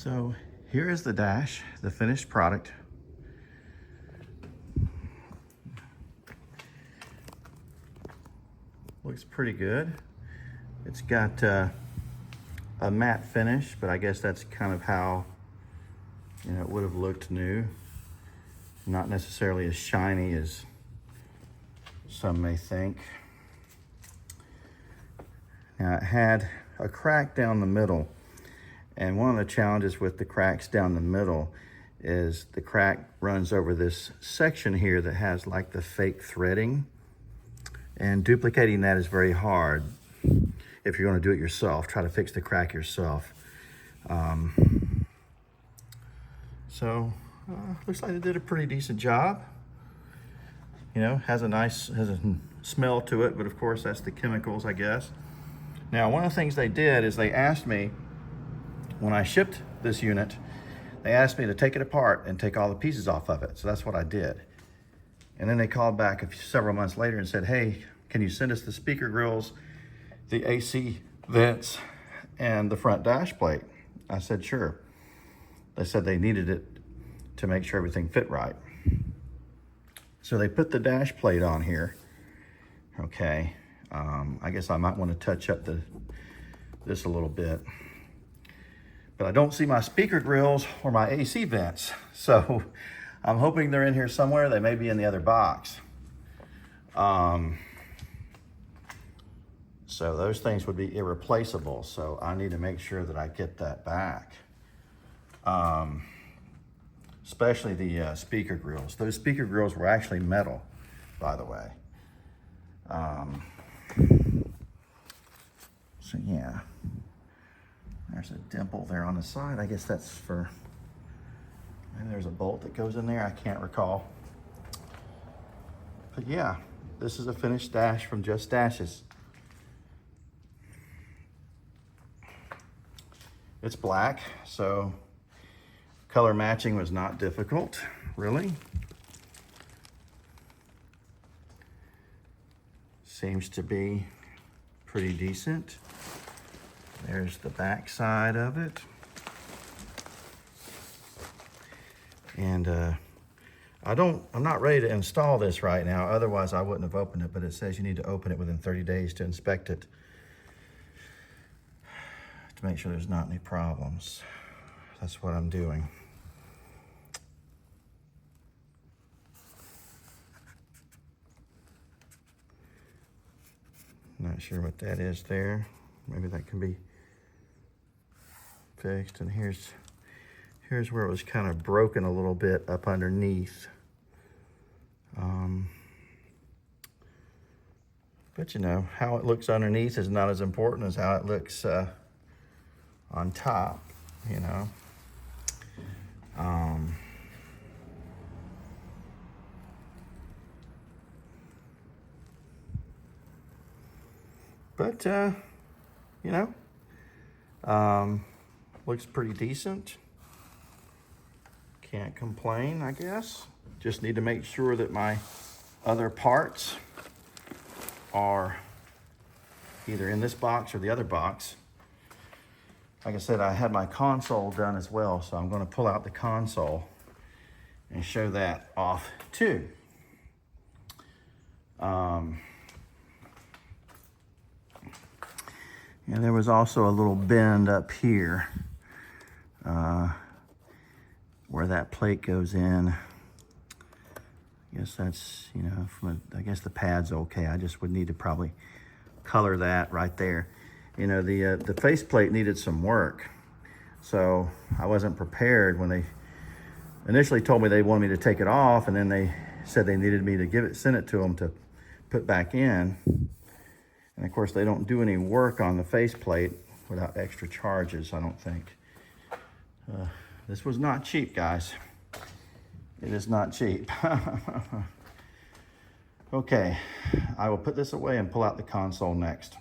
So here is the dash, the finished product. Looks pretty good. It's got a matte finish, but I guess that's kind of how, you know, it would have looked new. Not necessarily as shiny as some may think. Now it had a crack down the middle, and one of the challenges with the cracks down the middle is the crack runs over this section here that has like the fake threading, and duplicating that is very hard if you're going to do it yourself. Try to fix the crack yourself. Looks like they did a pretty decent job. You know, has a smell to it, but of course that's the chemicals, I guess. Now, one of the things they did is they asked me, when I shipped this unit, they asked me to take it apart and take all the pieces off of it. So that's what I did. And then they called back several months later and said, hey, can you send us the speaker grills, the AC vents, and the front dash plate? I said, sure. They said they needed it to make sure everything fit right. So they put the dash plate on here. Okay, I guess I might want to touch up this a little bit. But I don't see my speaker grills or my AC vents. So I'm hoping they're in here somewhere. They may be in the other box. So those things would be irreplaceable. So I need to make sure that I get that back. Especially the speaker grills. Those speaker grills were actually metal, by the way. So yeah, there's a dimple there on the side. I guess that's for, maybe there's a bolt that goes in there. I can't recall. But yeah, this is a finished dash from Just Dashes. It's black, so color matching was not difficult, really. Seems to be pretty decent. There's the back side of it. And I'm not ready to install this right now, otherwise I wouldn't have opened it, but it says you need to open it within 30 days to inspect it, to make sure there's not any problems. That's what I'm doing. Not sure what that is there. Maybe that can be fixed. And here's where it was kind of broken a little bit up underneath. But you know, how it looks underneath is not as important as how it looks on top, you know. But, you know, looks pretty decent. Can't complain, I guess. Just need to make sure that my other parts are either in this box or the other box. Like I said, I had my console done as well, so I'm going to pull out the console and show that off too. And there was also a little bend up here where that plate goes in. I guess that's, you know, I guess the pad's okay. I just would need to probably color that right there. You know, the faceplate needed some work, so I wasn't prepared when they initially told me they wanted me to take it off, and then they said they needed me to send it to them to put back in. And of course, they don't do any work on the faceplate without extra charges, I don't think. This was not cheap, guys. It is not cheap. Okay, I will put this away and pull out the console next.